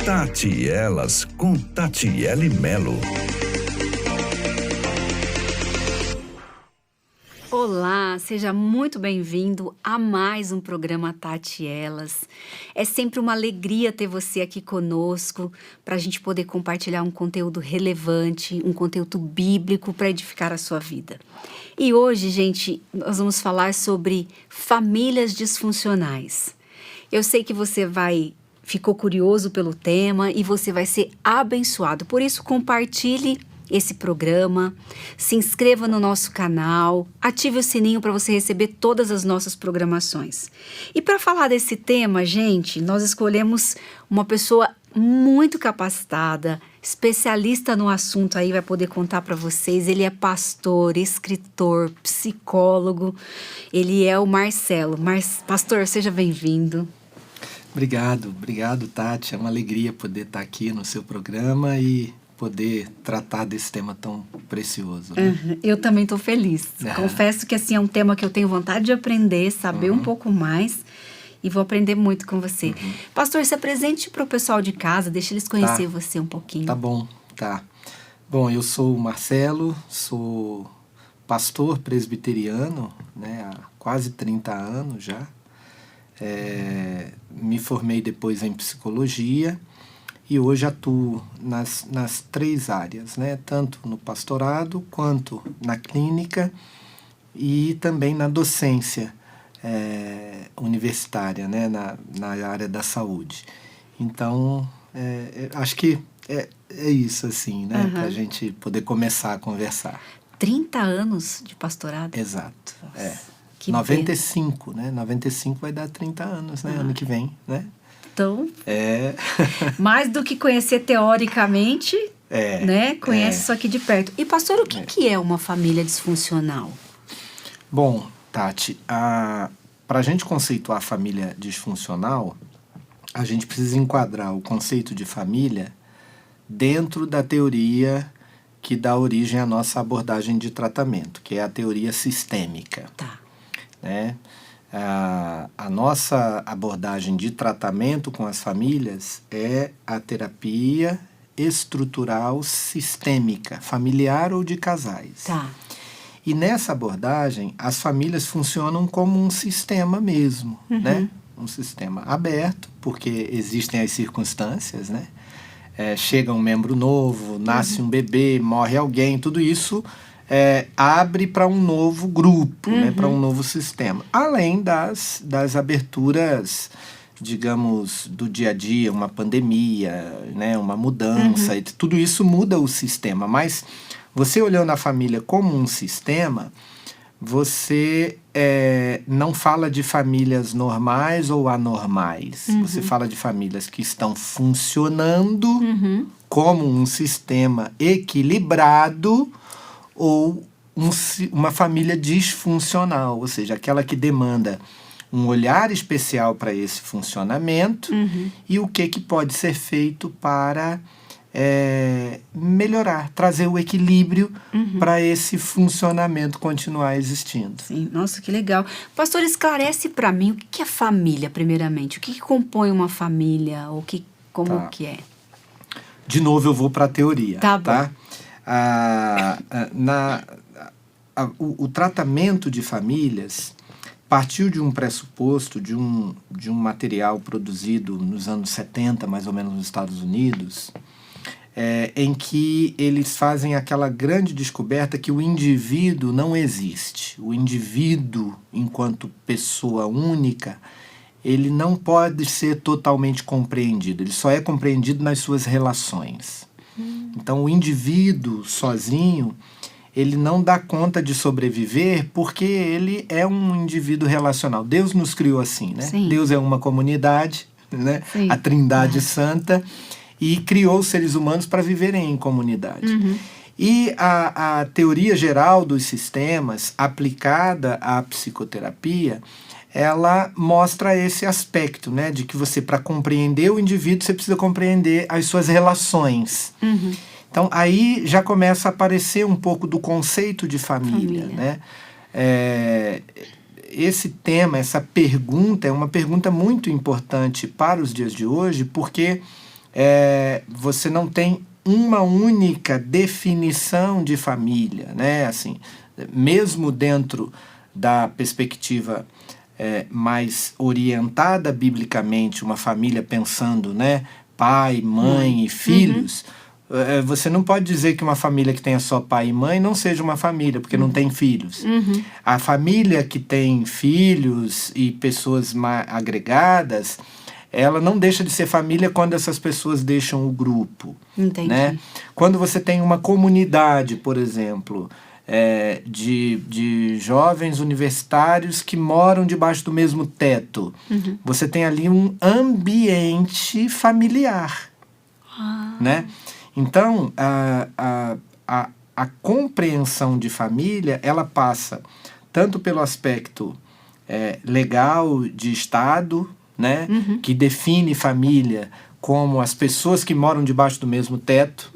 Tati Elas com Tatiele Melo. Olá, seja muito bem-vindo a mais um programa Tati Elas. É sempre uma alegria ter você aqui conosco para a gente poder compartilhar um conteúdo relevante, um conteúdo bíblico para edificar a sua vida. E hoje, gente, nós vamos falar sobre famílias disfuncionais. Eu sei que você ficou curioso pelo tema e você vai ser abençoado. Por isso, compartilhe esse programa, se inscreva no nosso canal, ative o sininho para você receber todas as nossas programações. E para falar desse tema, gente, nós escolhemos uma pessoa muito capacitada, especialista no assunto aí, vai poder contar para vocês. Ele é pastor, escritor, psicólogo, ele é o Marcelo. Pastor, seja bem-vindo. Obrigado, Tati. É uma alegria poder estar aqui no seu programa e poder tratar desse tema tão precioso. Né? Eu também estou feliz. Confesso que assim, é um tema que eu tenho vontade de aprender, saber um pouco mais e vou aprender muito com você. Pastor, se apresente para o pessoal de casa, deixa eles conhecer você um pouquinho. Tá bom. Bom, eu sou o Marcelo, sou pastor presbiteriano, né, há quase 30 anos já. Me formei depois em psicologia e hoje atuo nas três áreas, né? Tanto no pastorado quanto na clínica e também na docência universitária, né? Na área da saúde. Então, acho que é isso, assim, né? Para a gente poder começar a conversar. 30 anos de pastorado? Exato, Nossa, 95, né? 95 vai dar 30 anos, né? Ano que vem, né? Então, mais do que conhecer teoricamente, né? Conhece isso aqui de perto. E, pastor, o que é uma família disfuncional? Bom, Tati, para a gente conceituar a família disfuncional, a gente precisa enquadrar o conceito de família dentro da teoria que dá origem à nossa abordagem de tratamento, que é a teoria sistêmica. Tá. Né? A nossa abordagem de tratamento com as famílias é a terapia estrutural sistêmica, familiar ou de casais. Tá. E nessa abordagem, as famílias funcionam como um sistema mesmo, né? Um sistema aberto, porque existem as circunstâncias, né? Chega um membro novo, nasce um bebê, morre alguém, tudo isso abre para um novo grupo, né, para um novo sistema. Além das aberturas, digamos, do dia a dia, uma pandemia, né, uma mudança, e tudo isso muda o sistema. Mas você olhando a família como um sistema, você não fala de famílias normais ou anormais. Você fala de famílias que estão funcionando como um sistema equilibrado ou uma família disfuncional, ou seja, aquela que demanda um olhar especial para esse funcionamento e o que pode ser feito para melhorar, trazer o equilíbrio para esse funcionamento continuar existindo. Sim, nossa, que legal. Pastor, esclarece para mim o que é família, primeiramente. O que compõe uma família? Como que é? De novo eu vou para a teoria. Tá bom. Tá? O tratamento de famílias partiu de um pressuposto, de um material produzido nos anos 70, mais ou menos nos Estados Unidos, em que eles fazem aquela grande descoberta que o indivíduo não existe. O indivíduo, enquanto pessoa única, ele não pode ser totalmente compreendido, ele só é compreendido nas suas relações. Então, o indivíduo sozinho, ele não dá conta de sobreviver porque ele é um indivíduo relacional. Deus nos criou assim, né? Sim. Deus é uma comunidade, né? A Trindade Santa, e criou os seres humanos para viverem em comunidade. E a teoria geral dos sistemas, aplicada à psicoterapia, ela mostra esse aspecto, né, de que você, para compreender o indivíduo, você precisa compreender as suas relações. Então, aí já começa a aparecer um pouco do conceito de família. Né? Esse tema, essa pergunta, é uma pergunta muito importante para os dias de hoje, porque você não tem uma única definição de família, né? Assim, mesmo dentro da perspectiva mais orientada biblicamente, uma família pensando, né, pai, mãe e filhos, você não pode dizer que uma família que tenha só pai e mãe não seja uma família, porque não tem filhos. A família que tem filhos e pessoas agregadas, ela não deixa de ser família quando essas pessoas deixam o grupo. Entendi. Né? Quando você tem uma comunidade, por exemplo, de jovens universitários que moram debaixo do mesmo teto, você tem ali um ambiente familiar. Né? Então, a compreensão de família, ela passa tanto pelo aspecto legal de Estado, né? Que define família como as pessoas que moram debaixo do mesmo teto,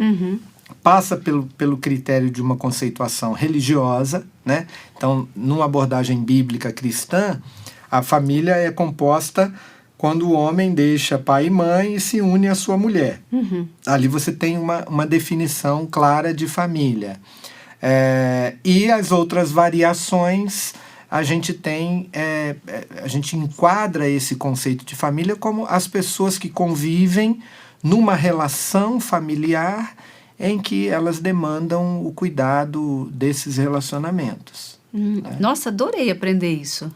passa pelo critério de uma conceituação religiosa, né? Então, numa abordagem bíblica cristã, a família é composta quando o homem deixa pai e mãe e se une à sua mulher. Ali você tem uma definição clara de família. E as outras variações, a gente tem, a gente enquadra esse conceito de família como as pessoas que convivem numa relação familiar em que elas demandam o cuidado desses relacionamentos. Né? Nossa, adorei aprender isso.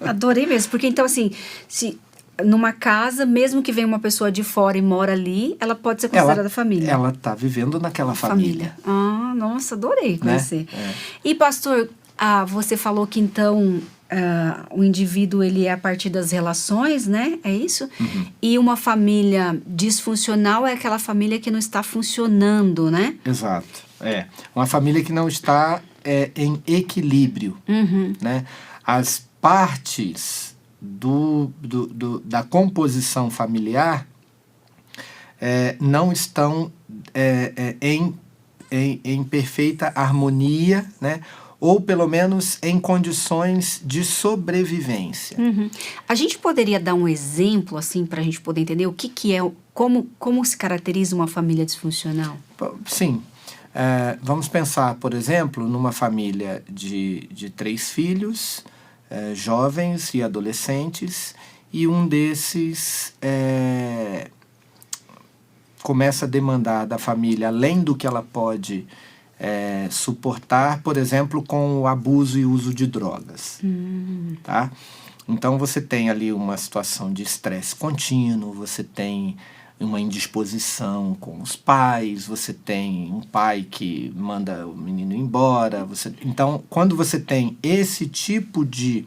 Adorei mesmo. Porque então, assim, se numa casa, mesmo que venha uma pessoa de fora e mora ali, ela pode ser considerada família. Ela está vivendo naquela família. Ah, nossa, adorei conhecer. Né? E pastor, você falou que então o indivíduo ele é a partir das relações, né? É isso? E uma família disfuncional é aquela família que não está funcionando, né? Exato. Uma família que não está em equilíbrio. Né? As partes da composição familiar não estão em perfeita harmonia, né? Ou pelo menos em condições de sobrevivência. A gente poderia dar um exemplo assim para a gente poder entender o que é, como se caracteriza uma família disfuncional? Sim. Vamos pensar, por exemplo, numa família de 3 filhos, jovens e adolescentes, e um desses começa a demandar da família, além do que ela pode suportar, por exemplo, com o abuso e uso de drogas. Tá? Então você tem ali uma situação de estresse contínuo, você tem uma indisposição com os pais, você tem um pai que manda o menino embora. Então, quando você tem esse tipo de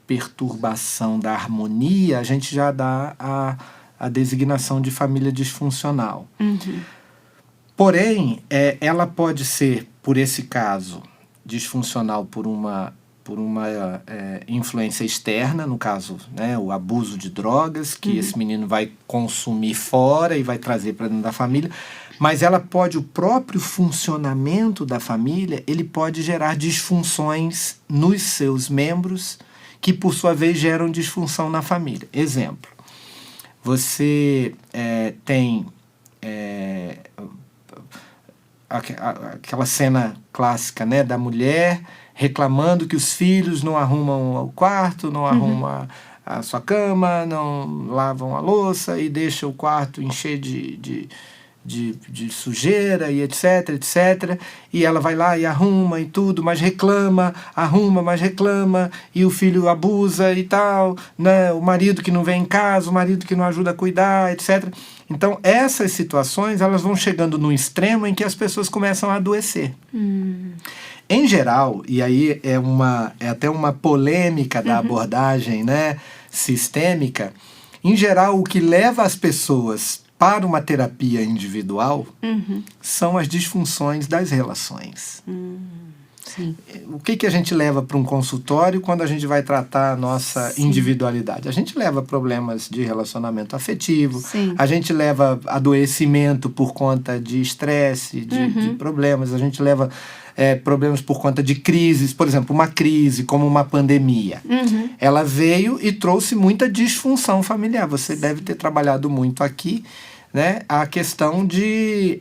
perturbação da harmonia, a gente já dá a designação de família disfuncional. Porém, ela pode ser, por esse caso, disfuncional por uma influência externa, no caso, né, o abuso de drogas, que esse menino vai consumir fora e vai trazer para dentro da família, mas o próprio funcionamento da família, ele pode gerar disfunções nos seus membros, que por sua vez geram disfunção na família. Exemplo, você tem aquela cena clássica, né, da mulher reclamando que os filhos não arrumam o quarto, não arrumam a sua cama, não lavam a louça e deixa o quarto encher de sujeira e etc, etc. E ela vai lá e arruma e tudo, mas reclama, arruma, mas reclama, e o filho abusa e tal, né? O marido que não vem em casa, o marido que não ajuda a cuidar, etc. Então, essas situações, elas vão chegando num extremo em que as pessoas começam a adoecer. Em geral, e aí é até uma polêmica da abordagem, né, sistêmica, em geral, o que leva as pessoas para uma terapia individual são as disfunções das relações. Sim. O que a gente leva para um consultório quando a gente vai tratar a nossa individualidade? A gente leva problemas de relacionamento afetivo, a gente leva adoecimento por conta de estresse, de problemas, a gente leva problemas por conta de crises. Por exemplo, uma crise como uma pandemia. Ela veio e trouxe muita disfunção familiar. Você deve ter trabalhado muito aqui, né, a questão de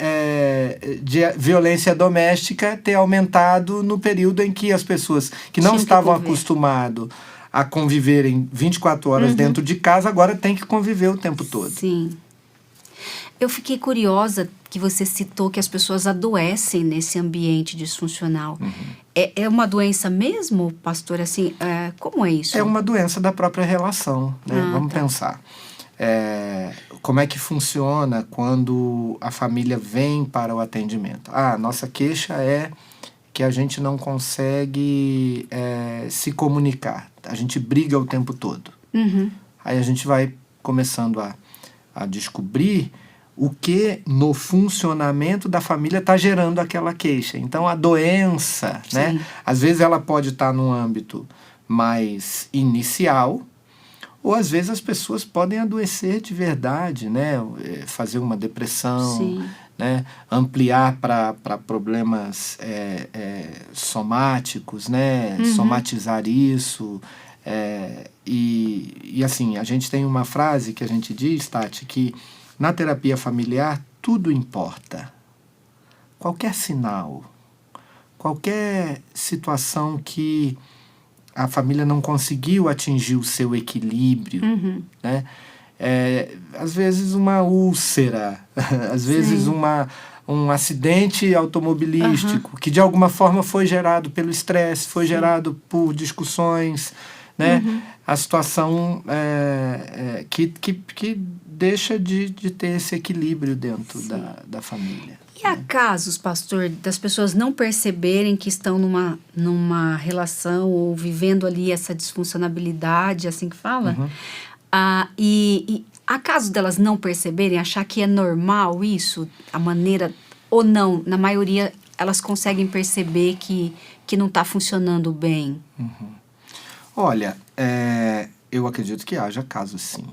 violência doméstica ter aumentado no período em que as pessoas que não estavam acostumadas a conviverem 24 horas dentro de casa, agora têm que conviver o tempo todo. Sim. Eu fiquei curiosa que você citou que as pessoas adoecem nesse ambiente disfuncional. É uma doença mesmo, pastor? Assim, como é isso? É uma doença da própria relação, né? Vamos pensar. Como é que funciona quando a família vem para o atendimento? Nossa queixa é que a gente não consegue se comunicar. A gente briga o tempo todo. Aí a gente vai começando a descobrir o que no funcionamento da família está gerando aquela queixa. Então, a doença, né? Às vezes ela pode estar num âmbito mais inicial, ou às vezes as pessoas podem adoecer de verdade, né? Fazer uma depressão, né? Ampliar para problemas somáticos, né? Somatizar isso. E assim, a gente tem uma frase que a gente diz, Tati, que na terapia familiar tudo importa. Qualquer sinal, qualquer situação que a família não conseguiu atingir o seu equilíbrio, né? Às vezes uma úlcera, às vezes um acidente automobilístico, que de alguma forma foi gerado pelo estresse, foi gerado por discussões, né? A situação que deixa de ter esse equilíbrio dentro da família. E há casos, pastor, das pessoas não perceberem que estão numa relação ou vivendo ali essa disfuncionalidade, assim que fala? E há casos delas não perceberem, achar que é normal isso, a maneira, ou não, na maioria elas conseguem perceber que não está funcionando bem? Olha, eu acredito que haja casos sim.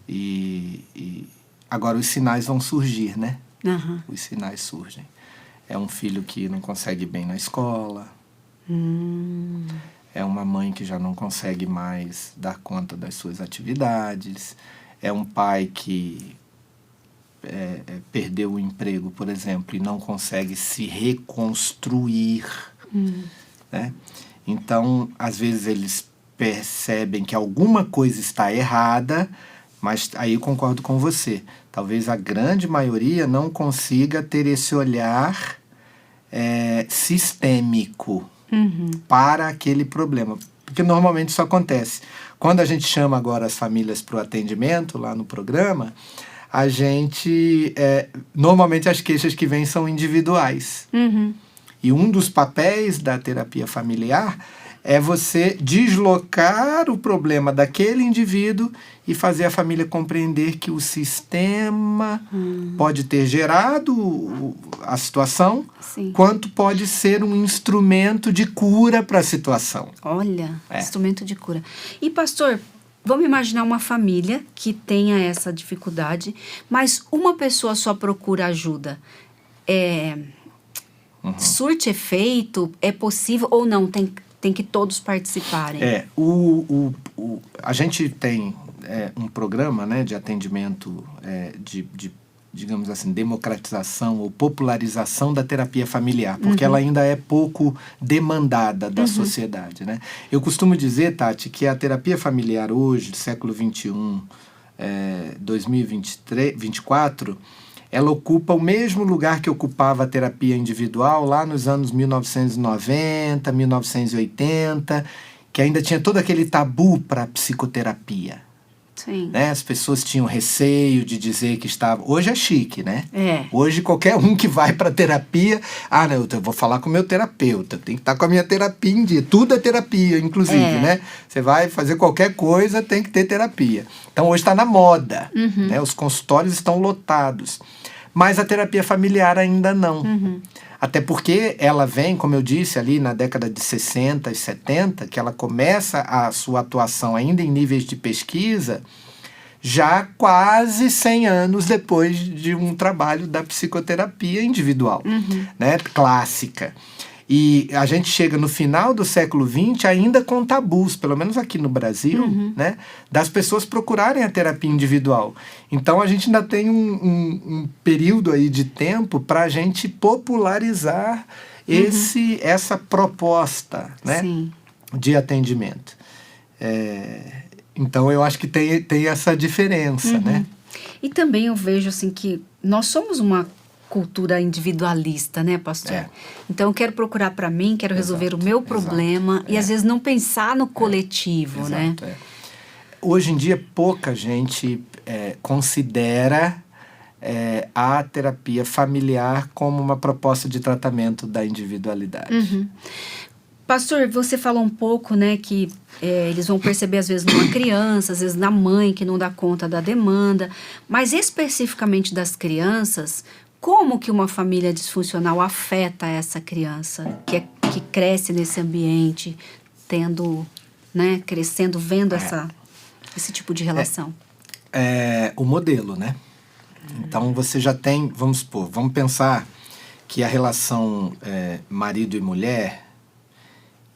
E agora os sinais vão surgir, né? Os sinais surgem. É um filho que não consegue bem na escola. É uma mãe que já não consegue mais dar conta das suas atividades. É um pai que perdeu o emprego, por exemplo, e não consegue se reconstruir. Né? Então, às vezes eles percebem que alguma coisa está errada, mas aí eu concordo com você. Talvez a grande maioria não consiga ter esse olhar sistêmico para aquele problema. Porque normalmente isso acontece. Quando a gente chama agora as famílias para o atendimento, lá no programa, a gente... normalmente as queixas que vêm são individuais. E um dos papéis da terapia familiar é você deslocar o problema daquele indivíduo e fazer a família compreender que o sistema pode ter gerado a situação, quanto pode ser um instrumento de cura para a situação. Olha, instrumento de cura. E, pastor, vamos imaginar uma família que tenha essa dificuldade, mas uma pessoa só procura ajuda. Surte efeito? É possível ou não? Tem que todos participarem. A gente tem um programa, né, de atendimento, digamos assim, democratização ou popularização da terapia familiar, porque ela ainda é pouco demandada da sociedade. Né? Eu costumo dizer, Tati, que a terapia familiar hoje, do século XXI, 2024, ela ocupa o mesmo lugar que ocupava a terapia individual lá nos anos 1990, 1980, que ainda tinha todo aquele tabu para a psicoterapia. Né? As pessoas tinham receio de dizer que estava... Hoje é chique, né? Hoje qualquer um que vai para terapia... não, eu vou falar com o meu terapeuta, tem que estar com a minha terapia em dia. Tudo é terapia, inclusive, né? Você vai fazer qualquer coisa, tem que ter terapia. Então hoje está na moda, né? Os consultórios estão lotados. mas a terapia familiar ainda não. Até porque ela vem, como eu disse, ali na década de 60 e 70, que ela começa a sua atuação ainda em níveis de pesquisa, já quase 100 anos depois de um trabalho da psicoterapia individual, né, clássica. E a gente chega no final do século XX ainda com tabus, pelo menos aqui no Brasil, né, das pessoas procurarem a terapia individual. Então a gente ainda tem um período aí de tempo para a gente popularizar essa proposta, né, de atendimento. Então eu acho que tem essa diferença, né? E também eu vejo assim que nós somos uma cultura individualista, né, pastor? Então eu quero procurar para mim, quero resolver o meu problema e às vezes não pensar no coletivo, né? Hoje em dia pouca gente considera a terapia familiar como uma proposta de tratamento da individualidade. Pastor, você falou um pouco, né, que eles vão perceber às vezes numa criança, às vezes na mãe que não dá conta da demanda, mas especificamente das crianças, como que uma família disfuncional afeta essa criança que cresce nesse ambiente, né, crescendo, vendo esse tipo de relação? O modelo, né? Então você já tem, vamos pensar que a relação marido e mulher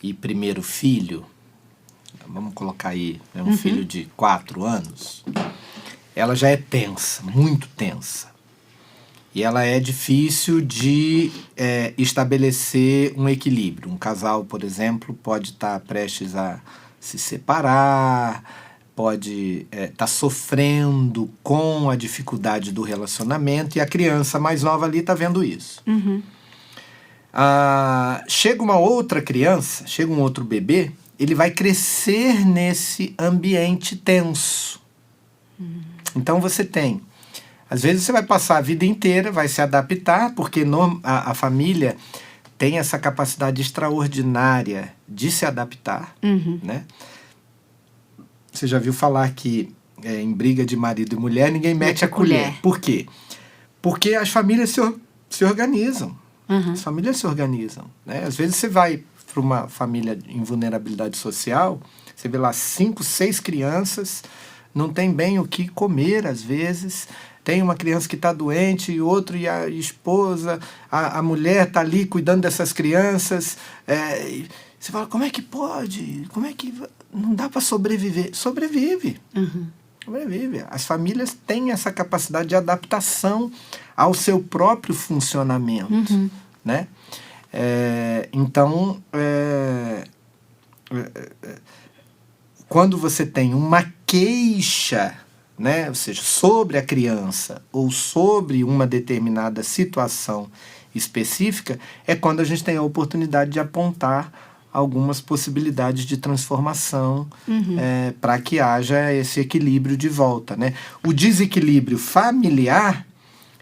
e primeiro filho, vamos colocar aí, um filho de 4 anos, ela já é tensa, muito tensa. E ela é difícil de estabelecer um equilíbrio. Um casal, por exemplo, pode estar prestes a se separar, pode estar sofrendo com a dificuldade do relacionamento, e a criança mais nova ali está vendo isso. Chega uma outra criança, chega um outro bebê, ele vai crescer nesse ambiente tenso. Então você tem, às vezes você vai passar a vida inteira, vai se adaptar, porque a família tem essa capacidade extraordinária de se adaptar, né? Você já viu falar que em briga de marido e mulher ninguém mete a colher. Por quê? Porque as famílias se organizam. As famílias se organizam, né? Às vezes você vai para uma família em vulnerabilidade social, você vê lá 5, 6 crianças, não tem bem o que comer às vezes, tem uma criança que está doente e outro, e a esposa, a mulher está ali cuidando dessas crianças, você fala, como é que pode? Como é que não dá para sobreviver? Sobrevive. Sobrevive. As famílias têm essa capacidade de adaptação ao seu próprio funcionamento, né? Então, quando você tem uma queixa, né, ou seja, sobre a criança ou sobre uma determinada situação específica, é quando a gente tem a oportunidade de apontar algumas possibilidades de transformação para que haja esse equilíbrio de volta, né? O desequilíbrio familiar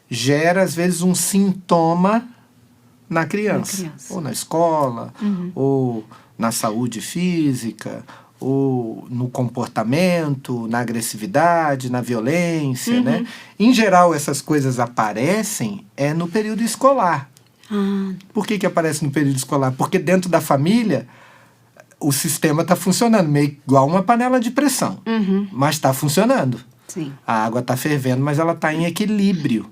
gera, às vezes, um sintoma na criança. Ou na escola, ou na saúde física, ou no comportamento, na agressividade, na violência, né? Em geral, essas coisas aparecem no período escolar. Por que aparece no período escolar? Porque dentro da família o sistema está funcionando, meio igual uma panela de pressão, mas está funcionando. Sim. A água está fervendo, mas ela está em equilíbrio.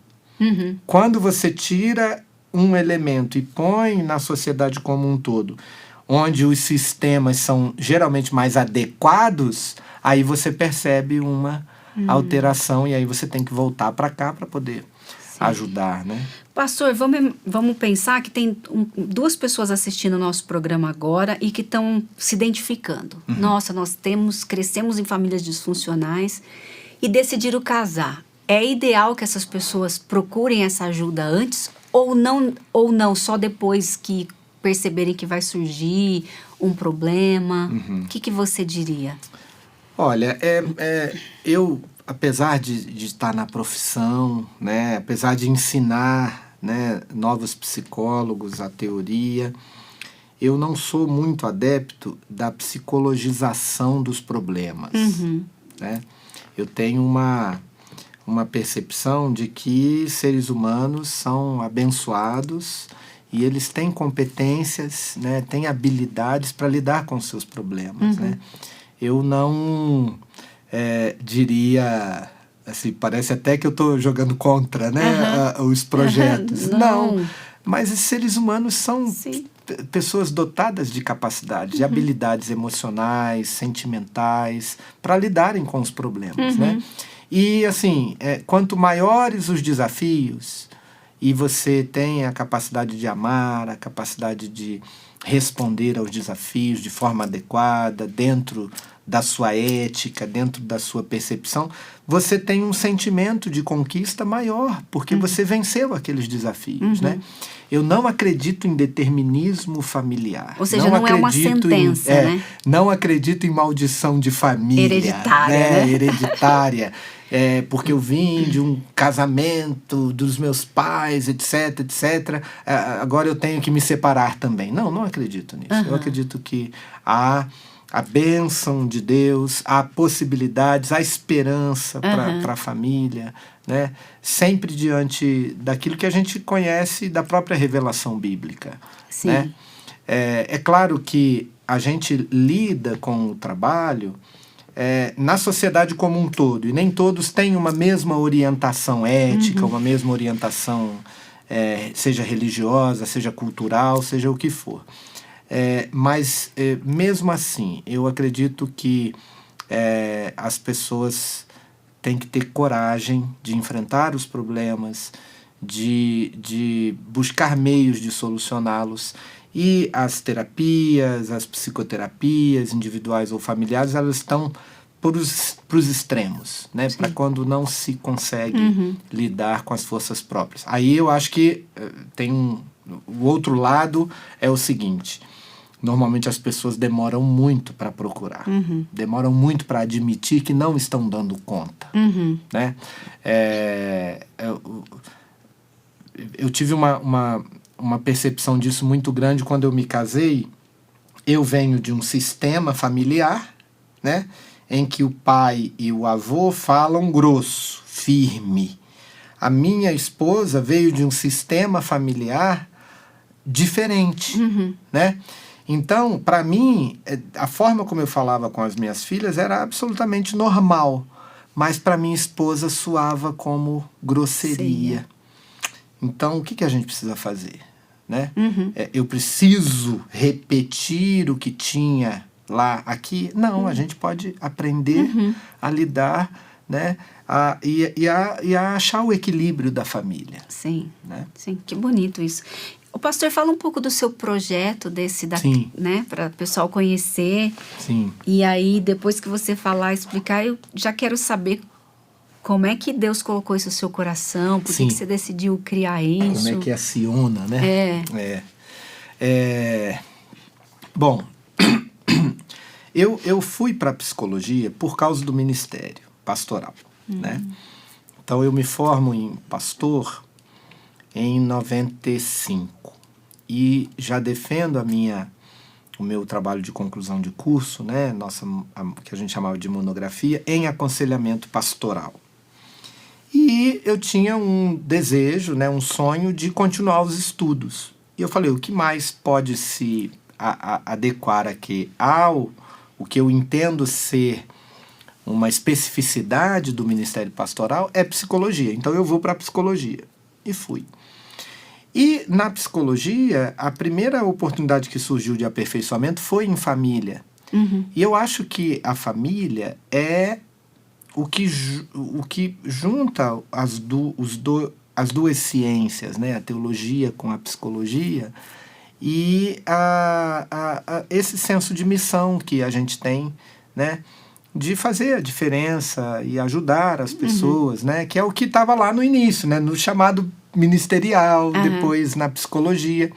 Quando você tira um elemento e põe na sociedade como um todo, onde os sistemas são geralmente mais adequados, aí você percebe uma alteração, e aí você tem que voltar para cá para poder ajudar, né? Pastor, vamos pensar que tem 2 pessoas assistindo o nosso programa agora e que estão se identificando. Nossa, crescemos em famílias disfuncionais e decidiram casar. É ideal que essas pessoas procurem essa ajuda antes ou não só depois que perceberem que vai surgir um problema? O que você diria? Olha, eu, apesar de estar na profissão, né, apesar de ensinar, né, novos psicólogos a teoria, eu não sou muito adepto da psicologização dos problemas. Né? Eu tenho uma uma percepção de que seres humanos são abençoados e eles têm competências, né, têm habilidades para lidar com os seus problemas, né? Eu não diria, assim, parece até que eu estou jogando contra, né, os projetos. Não, mas os seres humanos são pessoas dotadas de capacidades, de habilidades emocionais, sentimentais, para lidarem com os problemas, né? E, assim, quanto maiores os desafios e você tem a capacidade de amar, a capacidade de responder aos desafios de forma adequada, dentro da sua ética, dentro da sua percepção, você tem um sentimento de conquista maior, porque você venceu aqueles desafios, né? Eu não acredito em determinismo familiar. Ou seja, não é uma sentença, né? Não acredito em maldição de família. Hereditária, né? Hereditária. Porque eu vim de um casamento dos meus pais, etc, etc. Agora eu tenho que me separar também. Não acredito nisso. Eu acredito que há a bênção de Deus, há possibilidades, há esperança para a família, né? Sempre diante daquilo que a gente conhece da própria revelação bíblica. Sim. Né? É claro que a gente lida com o trabalho na sociedade como um todo, e nem todos têm uma mesma orientação ética, uma mesma orientação, seja religiosa, seja cultural, seja o que for. Mas, mesmo assim, eu acredito que as pessoas têm que ter coragem de enfrentar os problemas, de buscar meios de solucioná-los. E as terapias, as psicoterapias, individuais ou familiares, elas estão para os extremos, né? Para quando não se consegue lidar com as forças próprias. Aí eu acho que tem o outro lado é o seguinte: normalmente as pessoas demoram muito para procurar, demoram muito para admitir que não estão dando conta, né? Eu tive uma percepção disso muito grande quando eu me casei. Eu venho de um sistema familiar, né, em que o pai e o avô falam grosso, firme. A minha esposa veio de um sistema familiar diferente, né? Então, para mim, a forma como eu falava com as minhas filhas era absolutamente normal, mas para minha esposa soava como grosseria. Então, o que a gente precisa fazer? Né? Eu preciso repetir o que tinha lá, aqui? Não, a gente pode aprender a lidar, né? E a achar o equilíbrio da família. Sim, né? Sim, que bonito isso. O pastor, fala um pouco do seu projeto Sim. né, para o pessoal conhecer. Sim. E aí, depois que você falar, explicar, eu já quero saber como é que Deus colocou isso no seu coração, por que você decidiu criar isso. Como é que aciona, né? Bom, eu fui para a psicologia por causa do ministério pastoral, né? Então, eu me formo em pastor em 95 e já defendo o meu trabalho de conclusão de curso, né, que a gente chamava de monografia, em aconselhamento pastoral. E eu tinha um desejo, né, um sonho de continuar os estudos. E eu falei, o que mais pode se adequar aqui ao o que eu entendo ser uma especificidade do Ministério Pastoral é psicologia. Então eu vou para a psicologia. E fui. E na psicologia, a primeira oportunidade que surgiu de aperfeiçoamento foi em família. E eu acho que a família é o que junta as duas ciências, né? A teologia com a psicologia, e esse senso de missão que a gente tem, né? De fazer a diferença e ajudar as pessoas, né? Que é o que estava lá no início, né? No chamado ministerial, depois na psicologia.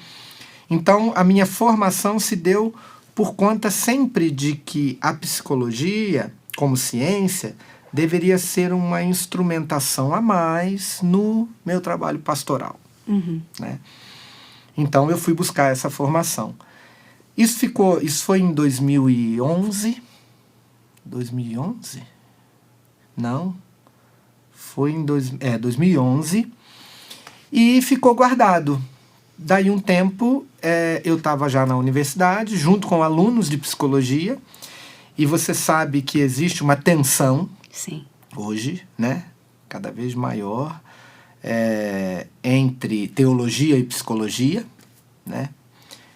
Então, a minha formação se deu por conta sempre de que a psicologia, como ciência, deveria ser uma instrumentação a mais no meu trabalho pastoral. Né? Então, eu fui buscar essa formação. Isso foi em 2011. 2011? Não. Foi em 2011 e ficou guardado. Daí um tempo, eu estava já na universidade, junto com alunos de psicologia, e você sabe que existe uma tensão, Sim. hoje, né, cada vez maior, entre teologia e psicologia, né?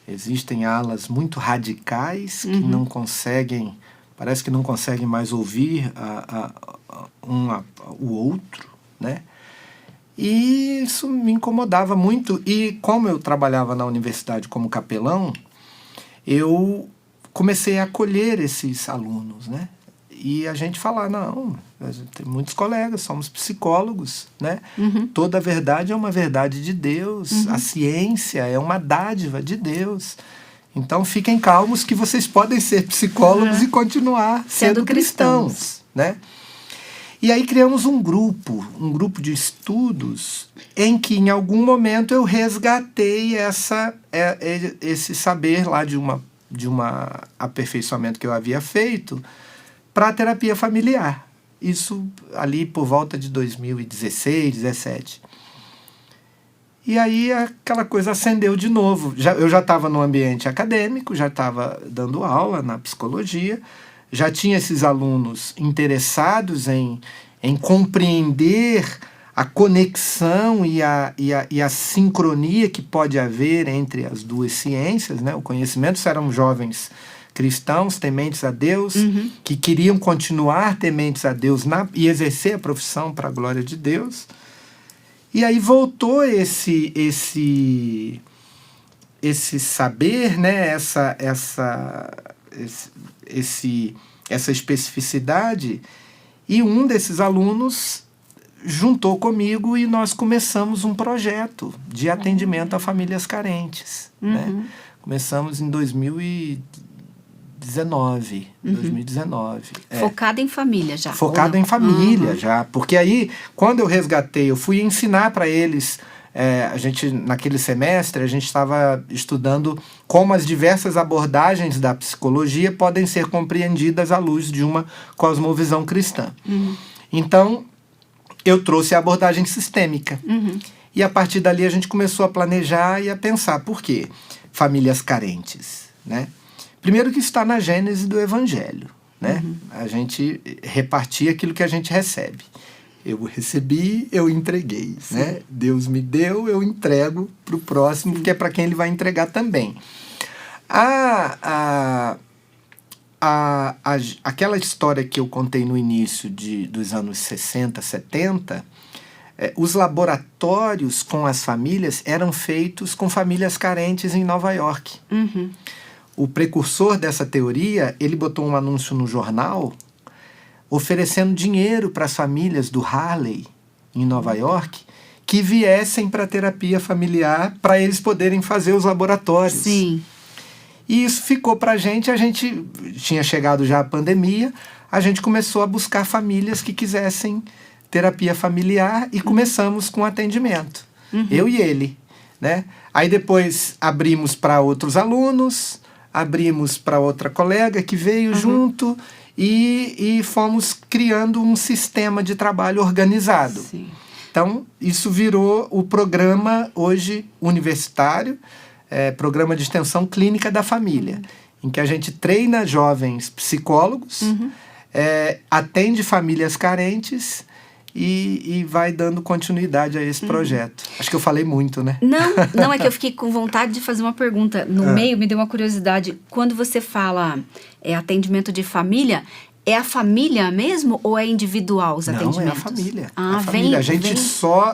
Existem alas muito radicais que não conseguem, parece que não conseguem mais ouvir o outro, né? E isso me incomodava muito. E como eu trabalhava na universidade como capelão, eu comecei a acolher esses alunos, né? E a gente falar, não, a gente tem muitos colegas, somos psicólogos, né? Toda a verdade é uma verdade de Deus, a ciência é uma dádiva de Deus. Então fiquem calmos que vocês podem ser psicólogos e continuar sendo cristãos, né? E aí criamos um grupo de estudos em que em algum momento eu resgatei esse saber lá de uma aperfeiçoamento que eu havia feito para a terapia familiar. Isso ali por volta de 2016, 2017. E aí aquela coisa acendeu de novo. Eu já estava no ambiente acadêmico, já estava dando aula na psicologia, já tinha esses alunos interessados em compreender a conexão e a sincronia que pode haver entre as duas ciências, né? O conhecimento, eram jovens cristãos, tementes a Deus, que queriam continuar tementes a Deus e exercer a profissão para a glória de Deus. E aí voltou esse saber, né? essa especificidade, e um desses alunos juntou comigo e nós começamos um projeto de atendimento a famílias carentes. Né? Começamos em 2019. Focado em família já. Focado em família já. Porque aí, quando eu resgatei, eu fui ensinar para eles. A gente, naquele semestre, a gente estava estudando como as diversas abordagens da psicologia podem ser compreendidas à luz de uma cosmovisão cristã. Então, eu trouxe a abordagem sistêmica. E a partir dali a gente começou a planejar e a pensar. Por quê? Famílias carentes, né? Primeiro que está na gênese do Evangelho, né? A gente repartia aquilo que a gente recebe. Eu recebi, eu entreguei, né? Deus me deu, eu entrego para o próximo, que é para quem ele vai entregar também. Aquela história que eu contei no início dos anos 60, 70, os laboratórios com as famílias eram feitos com famílias carentes em Nova York. O precursor dessa teoria, ele botou um anúncio no jornal oferecendo dinheiro para as famílias do Harley, em Nova York, que viessem para a terapia familiar para eles poderem fazer os laboratórios. Sim. E isso ficou para a gente tinha chegado já a pandemia, a gente começou a buscar famílias que quisessem terapia familiar e começamos com atendimento. Eu e ele, né? Aí depois abrimos para outros alunos, abrimos para outra colega que veio junto e fomos criando um sistema de trabalho organizado. Sim. Então, isso virou o programa hoje universitário, programa de extensão clínica da família, em que a gente treina jovens psicólogos, atende famílias carentes e vai dando continuidade a esse projeto. Acho que eu falei muito, né? Não, é que eu fiquei com vontade de fazer uma pergunta. No meio, me deu uma curiosidade. Quando você fala atendimento de família, é a família mesmo ou é individual os atendimentos? Não, é a família. Ah, a família. Vem.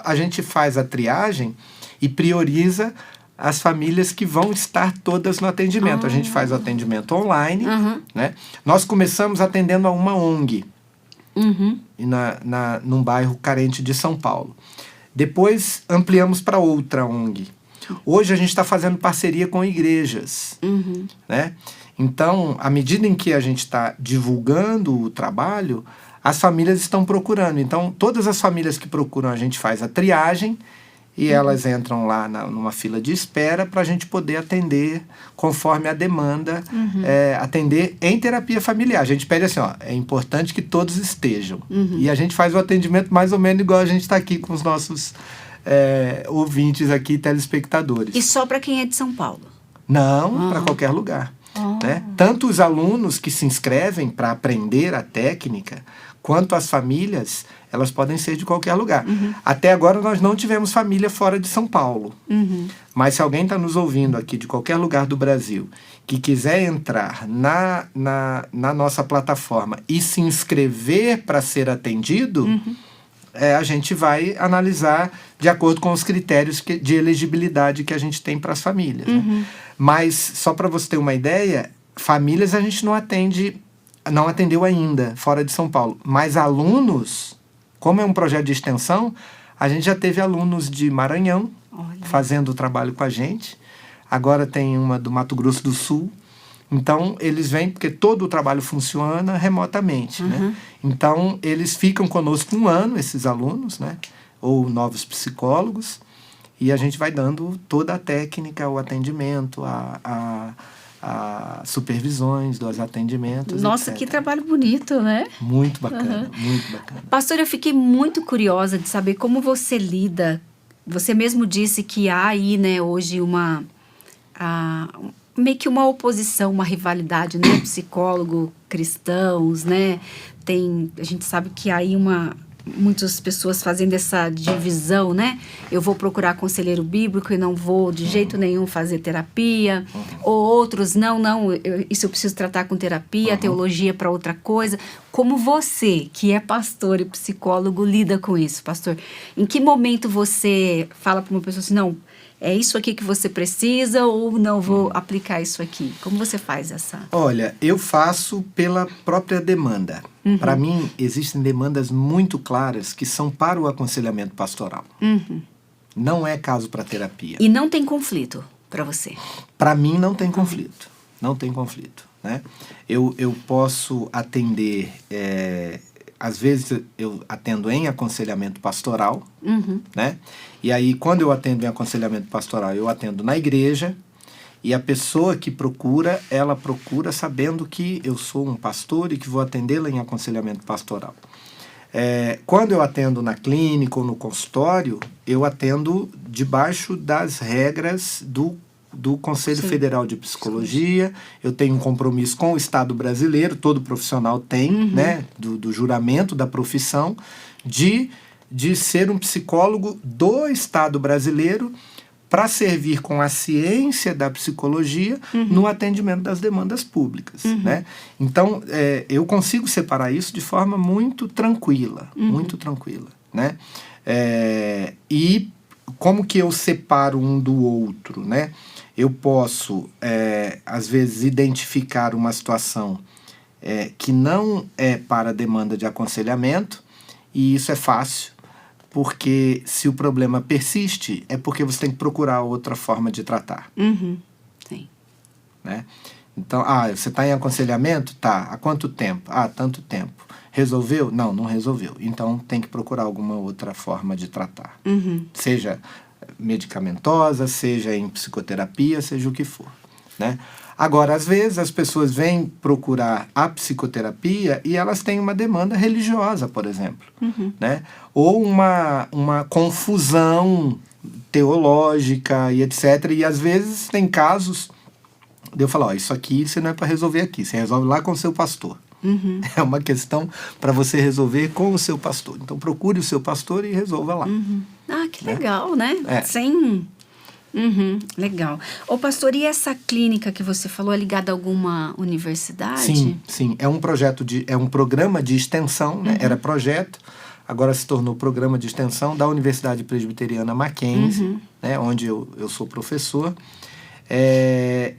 A gente faz a triagem e prioriza as famílias que vão estar todas no atendimento. A gente faz o atendimento online, né? Nós começamos atendendo a uma ONG. Num bairro carente de São Paulo. Depois ampliamos para outra ONG. Hoje a gente está fazendo parceria com igrejas. Né? Então, à medida em que a gente está divulgando o trabalho, as famílias estão procurando. Então, todas as famílias que procuram, a gente faz a triagem e elas entram lá numa fila de espera para a gente poder atender conforme a demanda, atender em terapia familiar. A gente pede assim, ó, é importante que todos estejam. E a gente faz o atendimento mais ou menos igual a gente está aqui com os nossos ouvintes aqui, telespectadores. E só para quem é de São Paulo? Não, para qualquer lugar. Né? Tanto os alunos que se inscrevem para aprender a técnica, quanto as famílias, elas podem ser de qualquer lugar. Até agora nós não tivemos família fora de São Paulo. Mas se alguém está nos ouvindo aqui de qualquer lugar do Brasil que quiser entrar na nossa plataforma e se inscrever para ser atendido, a gente vai analisar de acordo com os critérios de elegibilidade que a gente tem para as famílias. Né? Mas, só para você ter uma ideia, famílias a gente não atendeu ainda, fora de São Paulo. Mas alunos, como é um projeto de extensão, a gente já teve alunos de Maranhão fazendo o trabalho com a gente. Agora tem uma do Mato Grosso do Sul. Então, eles vêm, porque todo o trabalho funciona remotamente, né? Então, eles ficam conosco 1 ano, esses alunos, né? Ou novos psicólogos, e a gente vai dando toda a técnica, o atendimento, a supervisões dos atendimentos, Nossa, etc. que trabalho bonito, né? Muito bacana, muito bacana. Pastor, eu fiquei muito curiosa de saber como você lida. Você mesmo disse que há aí, né, hoje meio que uma oposição, uma rivalidade, né? Psicólogo, cristãos, né? A gente sabe que há aí muitas pessoas fazendo essa divisão, né? Eu vou procurar conselheiro bíblico e não vou de jeito nenhum fazer terapia. Ou outros, isso eu preciso tratar com terapia, teologia para outra coisa. Como você, que é pastor e psicólogo, lida com isso, pastor? Em que momento você fala para uma pessoa assim, não, é isso aqui que você precisa ou não vou aplicar isso aqui? Como você faz essa? Olha, eu faço pela própria demanda. Para mim, existem demandas muito claras que são para o aconselhamento pastoral. Não é caso para terapia. E não tem conflito para você? Para mim, não tem conflito. Não tem conflito. Né? Eu posso atender... Às vezes eu atendo em aconselhamento pastoral, né? E aí, quando eu atendo em aconselhamento pastoral, eu atendo na igreja, e a pessoa que procura, ela procura sabendo que eu sou um pastor e que vou atendê-la em aconselhamento pastoral. Quando eu atendo na clínica ou no consultório, eu atendo debaixo das regras do Conselho Federal de Psicologia. Eu tenho um compromisso com o Estado brasileiro, todo profissional tem, né, do juramento da profissão, de ser um psicólogo do Estado brasileiro para servir com a ciência da psicologia no atendimento das demandas públicas. Né? Então, eu consigo separar isso de forma muito tranquila, muito tranquila. Né? E como que eu separo um do outro, né? Eu posso, às vezes, identificar uma situação que não é para demanda de aconselhamento, e isso é fácil, porque se o problema persiste, é porque você tem que procurar outra forma de tratar. Sim. Né? Então, você está em aconselhamento? Tá. Há quanto tempo? Tanto tempo. Resolveu? Não, não resolveu. Então, tem que procurar alguma outra forma de tratar. Seja medicamentosa, seja em psicoterapia, seja o que for. Né? Agora, às vezes, as pessoas vêm procurar a psicoterapia e elas têm uma demanda religiosa, por exemplo. Né? Ou uma confusão teológica e etc. E, às vezes, tem casos de eu falar, isso aqui você não é para resolver aqui, você resolve lá com o seu pastor. É uma questão para você resolver com o seu pastor. Então, procure o seu pastor e resolva lá. Que legal, né? Sem... legal. Ô, pastor, e essa clínica que você falou é ligada a alguma universidade? Sim. É um programa de extensão, né? Era projeto, agora se tornou programa de extensão da Universidade Presbiteriana Mackenzie, né? Onde eu sou professor.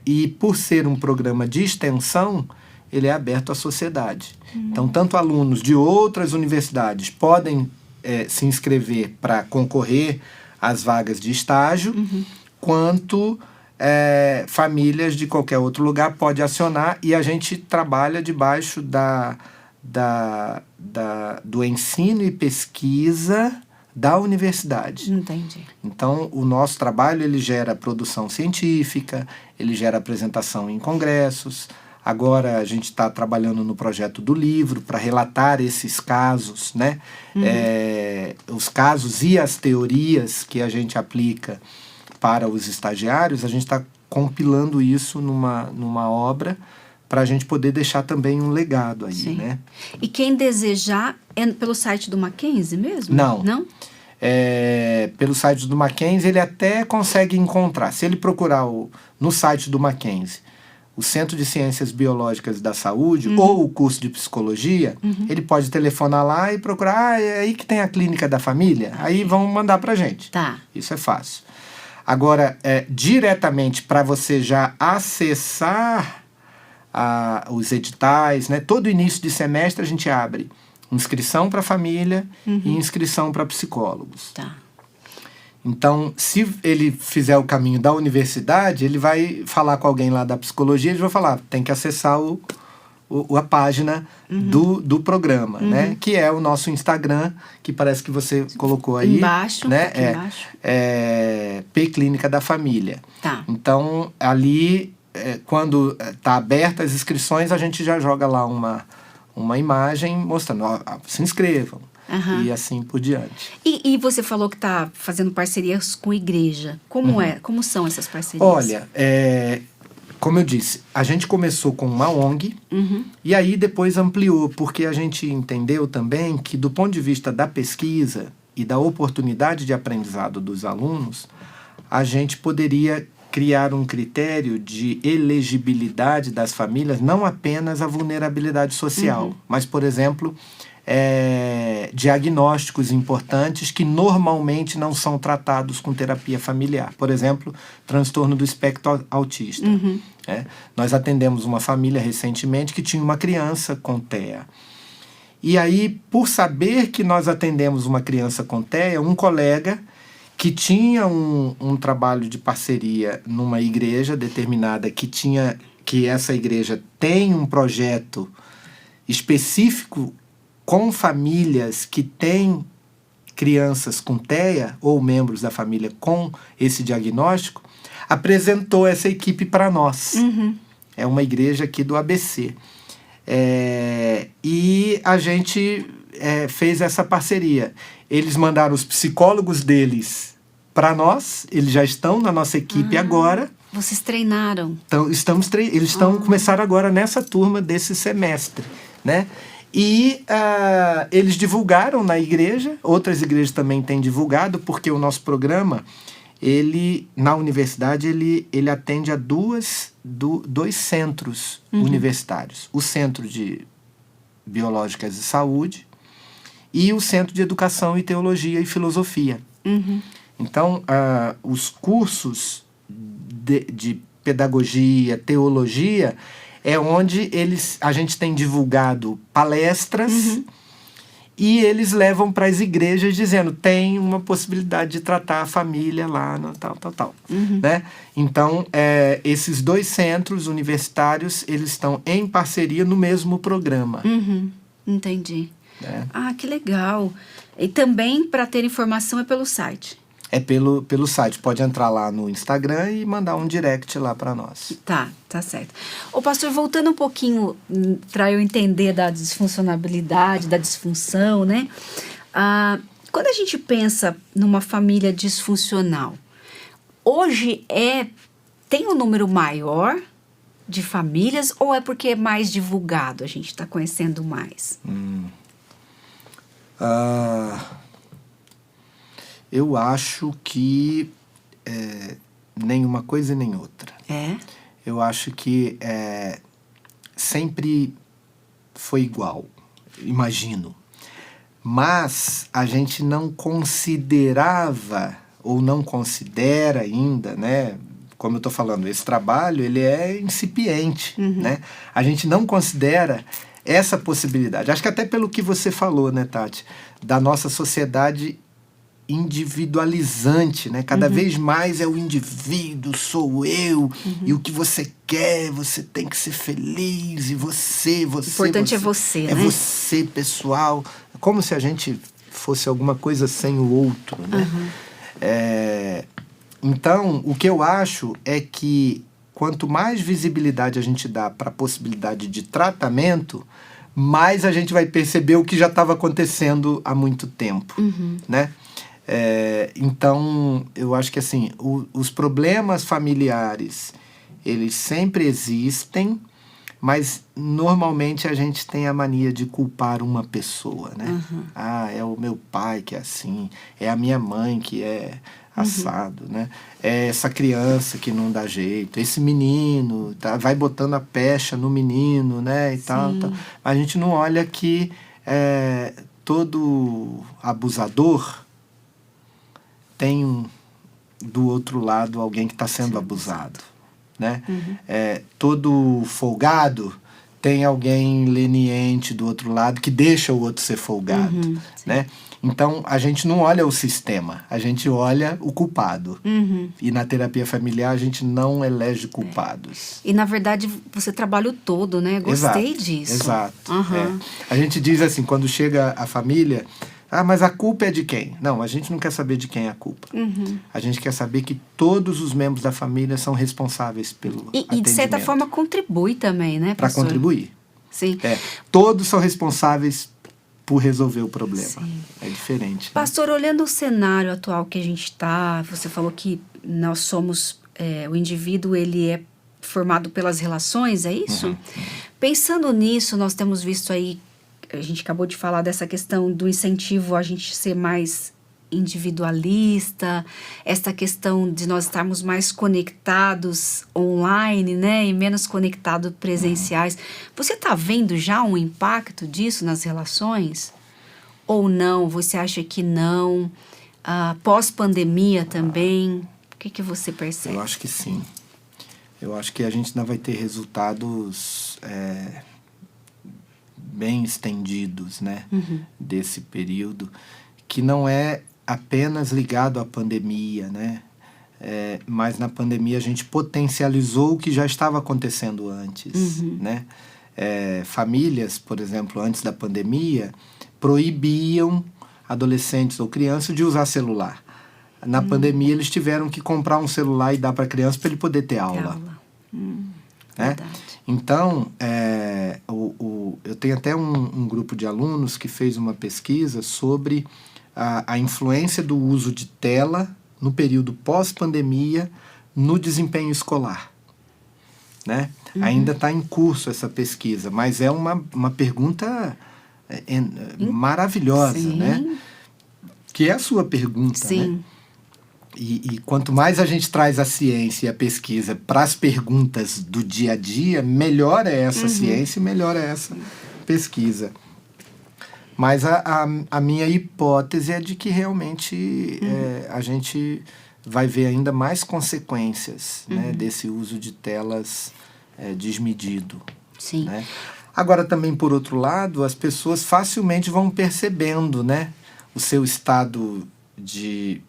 E por ser um programa de extensão, ele é aberto à sociedade. Então, tanto alunos de outras universidades podem se inscrever para concorrer às vagas de estágio, quanto famílias de qualquer outro lugar podem acionar, e a gente trabalha debaixo do ensino e pesquisa da universidade. Entendi. Então, o nosso trabalho, ele gera produção científica, ele gera apresentação em congressos. Agora, a gente está trabalhando no projeto do livro para relatar esses casos, né? Os casos e as teorias que a gente aplica para os estagiários, a gente está compilando isso numa obra para a gente poder deixar também um legado aí, Sim. né? E quem desejar, é pelo site do Mackenzie mesmo? Não. Não? Pelo site do Mackenzie, ele até consegue encontrar. Se ele procurar no site do Mackenzie o Centro de Ciências Biológicas da Saúde ou o curso de Psicologia, ele pode telefonar lá e procurar, é aí que tem a clínica da família, aí vão mandar pra gente. Tá. Isso é fácil. Agora, diretamente para você já acessar os editais, né? Todo início de semestre a gente abre inscrição para família e inscrição para psicólogos. Tá. Então, se ele fizer o caminho da universidade, ele vai falar com alguém lá da psicologia, eles vão falar, tem que acessar a página do programa, né? Que é o nosso Instagram, que parece que você colocou aí. Embaixo, né? aqui embaixo. P Clínica da Família. Tá. Então, ali, quando está aberta as inscrições, a gente já joga lá uma imagem mostrando, ó, se inscrevam. E assim por diante. E você falou que está fazendo parcerias com igreja. Como são essas parcerias? Olha, como eu disse, a gente começou com uma ONG e aí depois ampliou, porque a gente entendeu também que do ponto de vista da pesquisa e da oportunidade de aprendizado dos alunos, a gente poderia criar um critério de elegibilidade das famílias, não apenas a vulnerabilidade social, mas, por exemplo, diagnósticos importantes que normalmente não são tratados com terapia familiar. Por exemplo, transtorno do espectro autista. Nós atendemos uma família recentemente que tinha uma criança com TEA. E aí, por saber que nós atendemos uma criança com TEA, um colega que tinha um trabalho de parceria numa igreja determinada, que essa igreja tem um projeto específico com famílias que têm crianças com TEA ou membros da família com esse diagnóstico, apresentou essa equipe para nós. É uma igreja aqui do ABC. E a gente fez essa parceria. Eles mandaram os psicólogos deles para nós, eles já estão na nossa equipe agora. Vocês treinaram? Então, eles começaram agora nessa turma desse semestre, né? E eles divulgaram na igreja, outras igrejas também têm divulgado, porque o nosso programa, na universidade, ele atende a dois centros universitários. O Centro de Biológicas e Saúde e o Centro de Educação e Teologia e Filosofia. Então, os cursos de pedagogia, teologia, é onde a gente tem divulgado palestras e eles levam para as igrejas dizendo, tem uma possibilidade de tratar a família lá, no tal. Né? Então, esses dois centros universitários, eles estão em parceria no mesmo programa. Entendi. Que legal. E também, para ter informação, é pelo site? É pelo site. Pode entrar lá no Instagram e mandar um direct lá para nós. Tá certo. Ô, pastor, voltando um pouquinho para eu entender da disfuncionalidade, da disfunção, né? Quando a gente pensa numa família disfuncional, hoje tem um número maior de famílias ou é porque é mais divulgado, a gente está conhecendo mais? Eu acho que nenhuma coisa e nem outra. Eu acho que sempre foi igual, imagino. Mas a gente não considerava, ou não considera ainda, né? Como eu estou falando, esse trabalho ele é incipiente, né? A gente não considera essa possibilidade. Acho que até pelo que você falou, né, Tati? Da nossa sociedade individualizante, né? Cada vez mais é o indivíduo, sou eu, e o que você quer, você tem que ser feliz, e você... O importante é você, né? É você, pessoal. Como se a gente fosse alguma coisa sem o outro, né? Então, o que eu acho é que quanto mais visibilidade a gente dá para a possibilidade de tratamento, mais a gente vai perceber o que já estava acontecendo há muito tempo, né? Então, eu acho que assim, os problemas familiares, eles sempre existem, mas normalmente a gente tem a mania de culpar uma pessoa, né? É o meu pai que é assim, é a minha mãe que é assado, né? É essa criança que não dá jeito, esse menino, vai botando a pecha no menino, né? E tal. A gente não olha que todo abusador tem do outro lado alguém que está sendo abusado, né? Todo folgado tem alguém leniente do outro lado que deixa o outro ser folgado, né? Então, a gente não olha o sistema, a gente olha o culpado. E na terapia familiar, a gente não elege culpados. E, na verdade, você trabalha o todo, né? Gostei disso. Exato. A gente diz assim, quando chega a família, mas a culpa é de quem? Não, a gente não quer saber de quem é a culpa. A gente quer saber que todos os membros da família são responsáveis pelo atendimento. E, de certa forma, contribui também, né, para pastor? contribuir. Sim. Todos são responsáveis por resolver o problema. Sim. É diferente. Né? Pastor, olhando o cenário atual que a gente está, você falou que nós somos, o indivíduo, ele é formado pelas relações, é isso? Pensando nisso, nós temos visto aí, a gente acabou de falar dessa questão do incentivo a gente ser mais individualista, essa questão de nós estarmos mais conectados online, né, e menos conectados presenciais. Você está vendo já um impacto disso nas relações? Ou não? Você acha que não? Pós-pandemia também? O que você percebe? Eu acho que sim. Eu acho que a gente ainda vai ter resultados bem estendidos, né, desse período, que não é apenas ligado à pandemia, né? Mas na pandemia a gente potencializou o que já estava acontecendo antes, né? Famílias, por exemplo, antes da pandemia, proibiam adolescentes ou crianças de usar celular. Na pandemia eles tiveram que comprar um celular e dar para a criança para ele poder ter aula. Né? Então, eu tenho até um grupo de alunos que fez uma pesquisa sobre a influência do uso de tela no período pós-pandemia no desempenho escolar. Né? Ainda está em curso essa pesquisa, mas é uma pergunta maravilhosa, né? Que é a sua pergunta, né? E quanto mais a gente traz a ciência e a pesquisa para as perguntas do dia a dia, melhor é essa ciência e melhor é essa pesquisa. Mas a minha hipótese é de que realmente a gente vai ver ainda mais consequências, né, desse uso de telas desmedido. Sim. Né? Agora, também, por outro lado, as pessoas facilmente vão percebendo, né, o seu estado de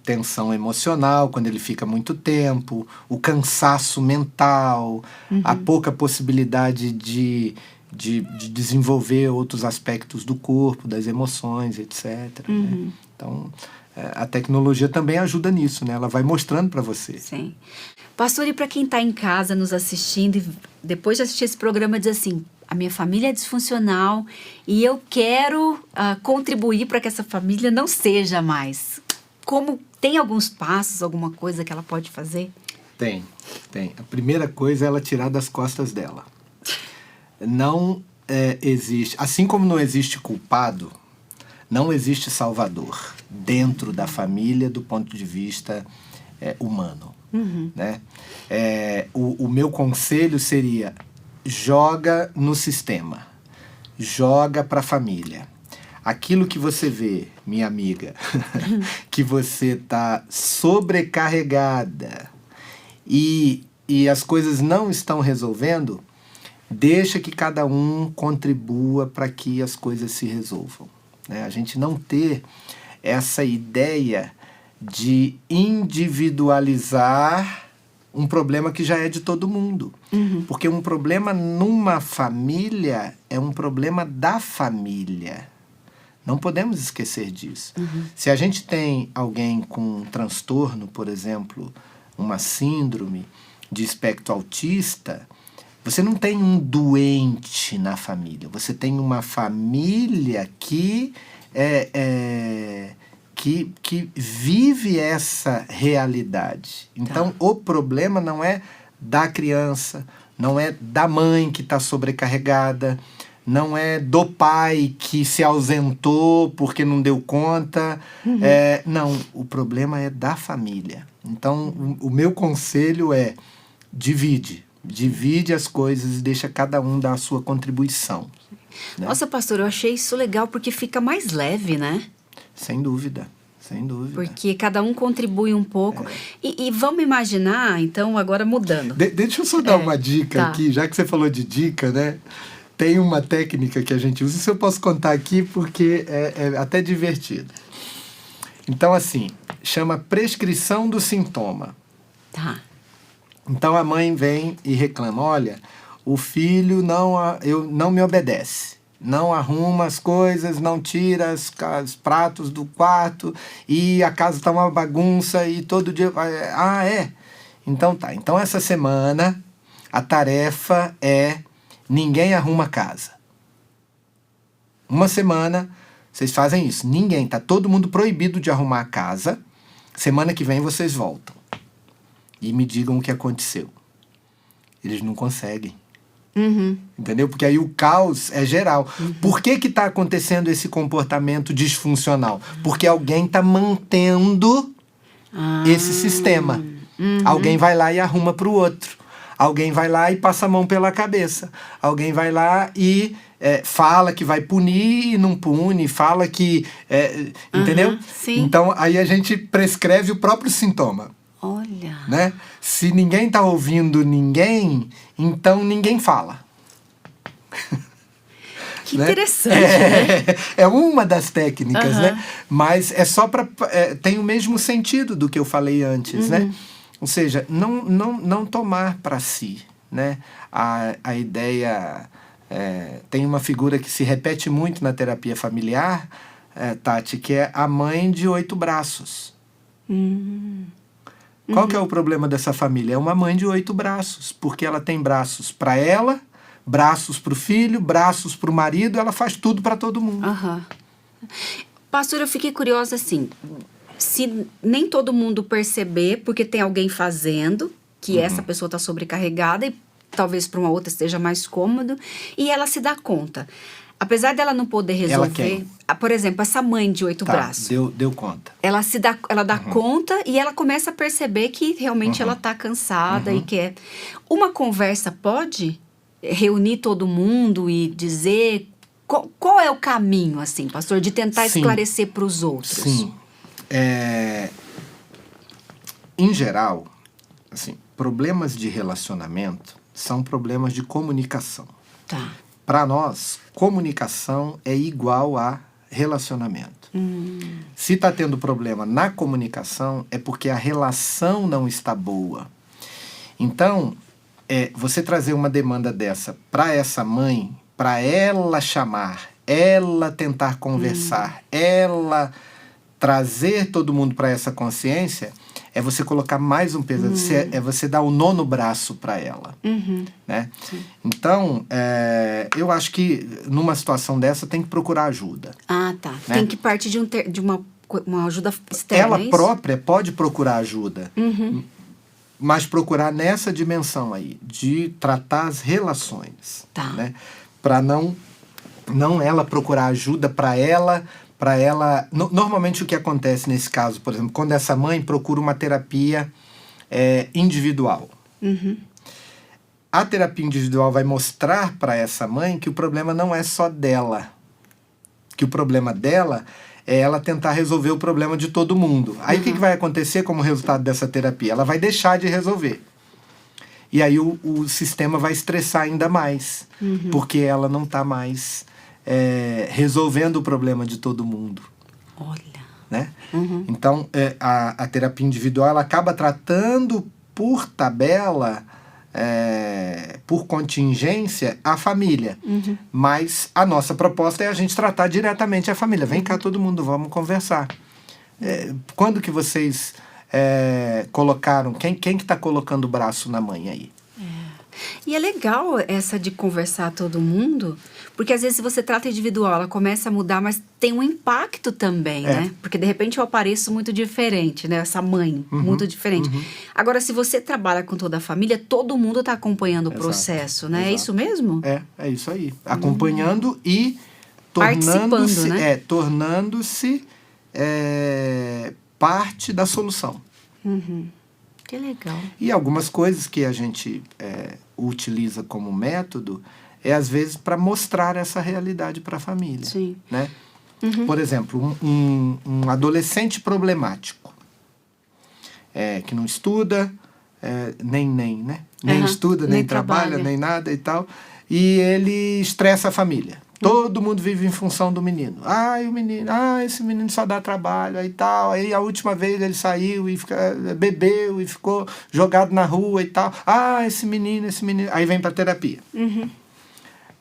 tensão emocional quando ele fica muito tempo, o cansaço mental, a pouca possibilidade de desenvolver outros aspectos do corpo, das emoções, etc. Né? Então, a tecnologia também ajuda nisso, né? Ela vai mostrando para você. Sim. Pastor, e para quem está em casa nos assistindo e depois de assistir esse programa diz assim, a minha família é disfuncional e eu quero contribuir para que essa família não seja mais. Tem alguns passos, alguma coisa que ela pode fazer? Tem. A primeira coisa é ela tirar das costas dela. Não existe, assim como não existe culpado, não existe salvador dentro da família do ponto de vista humano. Né? O meu conselho seria: joga no sistema, joga para a família. Aquilo que você vê, minha amiga, que você está sobrecarregada e as coisas não estão resolvendo, deixa que cada um contribua para que as coisas se resolvam. Né? A gente não ter essa ideia de individualizar um problema que já é de todo mundo. Porque um problema numa família é um problema da família. Não podemos esquecer disso. Se a gente tem alguém com um transtorno, por exemplo, uma síndrome de espectro autista, você não tem um doente na família. Você tem uma família que que vive essa realidade. Então, o problema não é da criança, não é da mãe que está sobrecarregada, não é do pai que se ausentou porque não deu conta. Não, o problema é da família. Então, o meu conselho é divide as coisas e deixa cada um dar a sua contribuição. Né? Nossa, pastor, eu achei isso legal porque fica mais leve, né? Sem dúvida, sem dúvida. Porque cada um contribui um pouco. E vamos imaginar, então, agora mudando. Deixa eu só dar uma dica tá. aqui, já que você falou de dica, né? Tem uma técnica que a gente usa, isso eu posso contar aqui porque é até divertido. Então, assim, chama prescrição do sintoma. Tá. Então, a mãe vem e reclama, olha, o filho não me obedece. Não arruma as coisas, não tira os pratos do quarto e a casa está uma bagunça e todo dia... Então tá. Então essa semana a tarefa é ninguém arruma a casa. Uma semana vocês fazem isso. Tá todo mundo proibido de arrumar a casa. Semana que vem vocês voltam. E me digam o que aconteceu. Eles não conseguem. Entendeu? Porque aí o caos é geral. Por que está acontecendo esse comportamento disfuncional? Porque alguém está mantendo esse sistema. Alguém vai lá e arruma para o outro. Alguém vai lá e passa a mão pela cabeça. Alguém vai lá e fala que vai punir e não pune. Fala que... entendeu? Sim. Então, aí a gente prescreve o próprio sintoma. Olha. Né? Se ninguém está ouvindo ninguém, então ninguém fala. Que né? interessante, né? É uma das técnicas, né? Mas é só para... tem o mesmo sentido do que eu falei antes, né? Ou seja, não tomar para si, né? A ideia... tem uma figura que se repete muito na terapia familiar, Tati, que é a mãe de 8 braços. Qual que é o problema dessa família? É uma mãe de 8 braços, porque ela tem braços para ela, braços para o filho, braços para o marido, ela faz tudo para todo mundo. Pastor, eu fiquei curiosa assim, se nem todo mundo perceber, porque tem alguém fazendo, que essa pessoa está sobrecarregada e talvez para uma outra esteja mais cômodo, e ela se dá conta. Apesar dela não poder resolver... Por exemplo, essa mãe de 8 braços. Deu conta. Ela dá conta e ela começa a perceber que realmente ela está cansada e quer... Uma conversa pode reunir todo mundo e dizer... Qual é o caminho, assim, pastor, de tentar esclarecer para os outros? Sim. Em geral, assim, problemas de relacionamento são problemas de comunicação. Tá. Para nós, comunicação é igual a relacionamento. Se está tendo problema na comunicação, é porque a relação não está boa. Então, você trazer uma demanda dessa para essa mãe, para ela chamar, ela tentar conversar, ela trazer todo mundo para essa consciência, é você colocar mais um peso, é você dar o 9º braço para ela. Né? Então, eu acho que numa situação dessa tem que procurar ajuda. Ah, tá. Né? Tem que partir de uma ajuda externa, ela própria pode procurar ajuda, mas procurar nessa dimensão aí, de tratar as relações. Tá. Né? Para não ela procurar ajuda para ela... Normalmente o que acontece nesse caso, por exemplo, quando essa mãe procura uma terapia individual. A terapia individual vai mostrar para essa mãe que o problema não é só dela. Que o problema dela é ela tentar resolver o problema de todo mundo. Aí o que vai acontecer como resultado dessa terapia? Ela vai deixar de resolver. E aí o sistema vai estressar ainda mais. Porque ela não está mais... resolvendo o problema de todo mundo. Olha. Né? Então, a terapia individual ela acaba tratando por tabela por contingência, a família. Mas a nossa proposta é a gente tratar diretamente a família. Vem cá todo mundo, vamos conversar. Quando que vocês colocaram... Quem que está colocando o braço na mãe aí? E é legal essa de conversar todo mundo, porque às vezes se você trata individual, ela começa a mudar, mas tem um impacto também, né? Porque de repente eu apareço muito diferente, né? Essa mãe, muito diferente. Agora, se você trabalha com toda a família, todo mundo está acompanhando o processo, né? Exato. É isso mesmo? É isso aí. Acompanhando e Participando, né? Tornando-se parte da solução. Que legal. E algumas coisas que a gente utiliza como método às vezes, para mostrar essa realidade para a família. Sim. Né? Por exemplo, um adolescente problemático, que não estuda, nem estuda, nem trabalha, nem nada e tal, e ele estressa a família. Todo mundo vive em função do menino. Esse menino só dá trabalho e tal. Aí a última vez ele saiu e bebeu e ficou jogado na rua e tal. Esse menino. Aí vem pra terapia.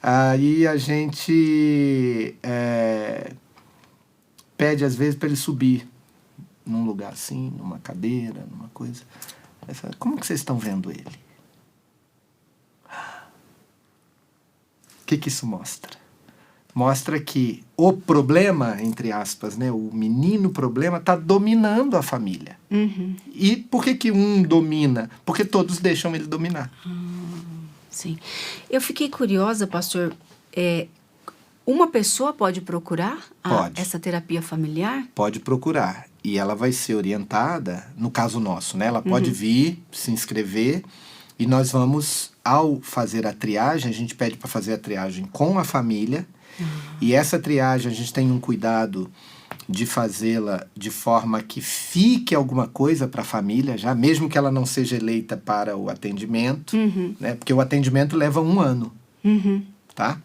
Aí a gente pede às vezes para ele subir num lugar assim, numa cadeira, numa coisa. Aí fala, como que vocês estão vendo ele? O que isso mostra? Mostra que o problema, entre aspas, né, o menino problema, está dominando a família. E por que um domina? Porque todos deixam ele dominar. Sim. Eu fiquei curiosa, pastor. Uma pessoa pode procurar essa terapia familiar? Pode procurar. E ela vai ser orientada, no caso nosso, né? Ela pode vir, se inscrever, e nós vamos, ao fazer a triagem, a gente pede para fazer a triagem com a família. E essa triagem a gente tem um cuidado de fazê-la de forma que fique alguma coisa para a família, já mesmo que ela não seja eleita para o atendimento, né? Porque o atendimento leva 1 ano, tá?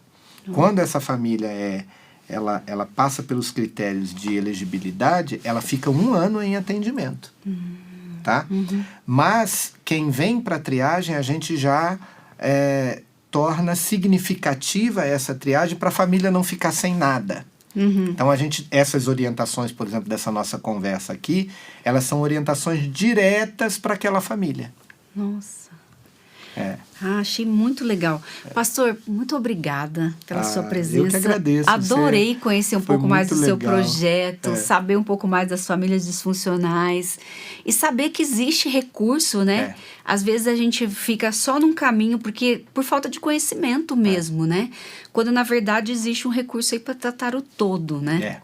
Quando essa família ela passa pelos critérios de elegibilidade, ela fica 1 ano em atendimento, tá? Mas quem vem para a triagem, a gente já torna significativa essa triagem para a família não ficar sem nada. Então, essas orientações, por exemplo, dessa nossa conversa aqui, elas são orientações diretas para aquela família. Nossa. Achei muito legal. Pastor, muito obrigada pela sua presença. Eu que agradeço. Adorei conhecer um pouco mais do seu projeto, saber um pouco mais das famílias disfuncionais e saber que existe recurso, né? Às vezes a gente fica só num caminho por falta de conhecimento mesmo, né? Quando na verdade existe um recurso aí para tratar o todo, né?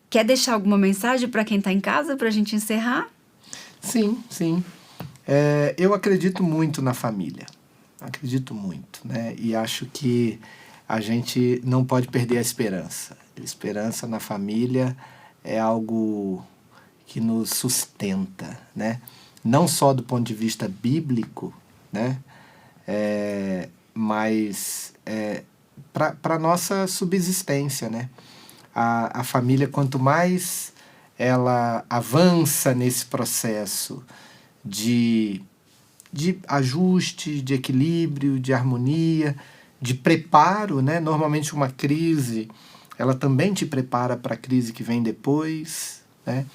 Quer deixar alguma mensagem para quem está em casa para a gente encerrar? Sim. Eu acredito muito na família, acredito muito, né? E acho que a gente não pode perder a esperança. A esperança na família é algo que nos sustenta, né? Não só do ponto de vista bíblico, né? Mas para a nossa subsistência, né? A família, quanto mais ela avança nesse processo de ajuste, de equilíbrio, de harmonia, de preparo, né? Normalmente uma crise, ela também te prepara para a crise que vem depois, né?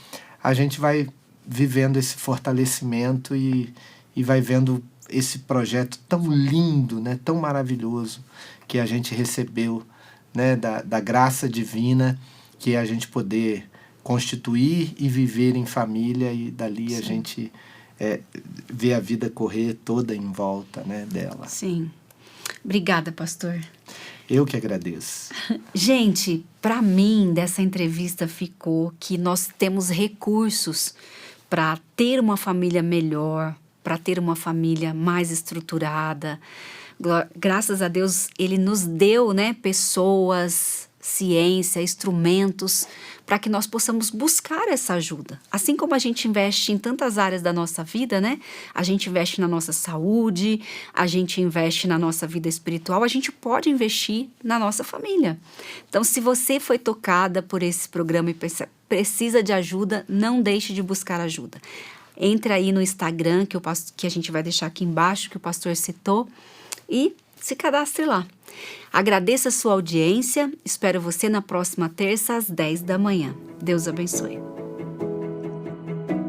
A gente vai vivendo esse fortalecimento e vai vendo esse projeto tão lindo, né? Tão maravilhoso que a gente recebeu, né? Da graça divina, que é a gente poder constituir e viver em família, e dali a gente ver a vida correr toda em volta, né, dela. Sim. Obrigada, pastor. Eu que agradeço. Gente, para mim, dessa entrevista ficou que nós temos recursos para ter uma família melhor, para ter uma família mais estruturada. Graças a Deus, Ele nos deu, né, pessoas, ciência, instrumentos para que nós possamos buscar essa ajuda. Assim como a gente investe em tantas áreas da nossa vida, né? A gente investe na nossa saúde, a gente investe na nossa vida espiritual, a gente pode investir na nossa família. Então, se você foi tocada por esse programa e precisa de ajuda, não deixe de buscar ajuda. Entre aí no Instagram, que a gente vai deixar aqui embaixo, que o pastor citou, e se cadastre lá. Agradeço a sua audiência, espero você na próxima terça às 10 da manhã. Deus abençoe.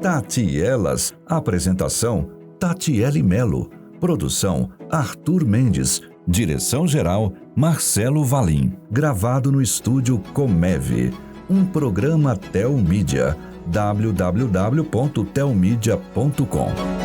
Tati e Elas. Apresentação: Tatiele Melo. Produção: Arthur Mendes. Direção-geral: Marcelo Valim. Gravado no estúdio Comev. Um programa Telmídia. www.telmedia.com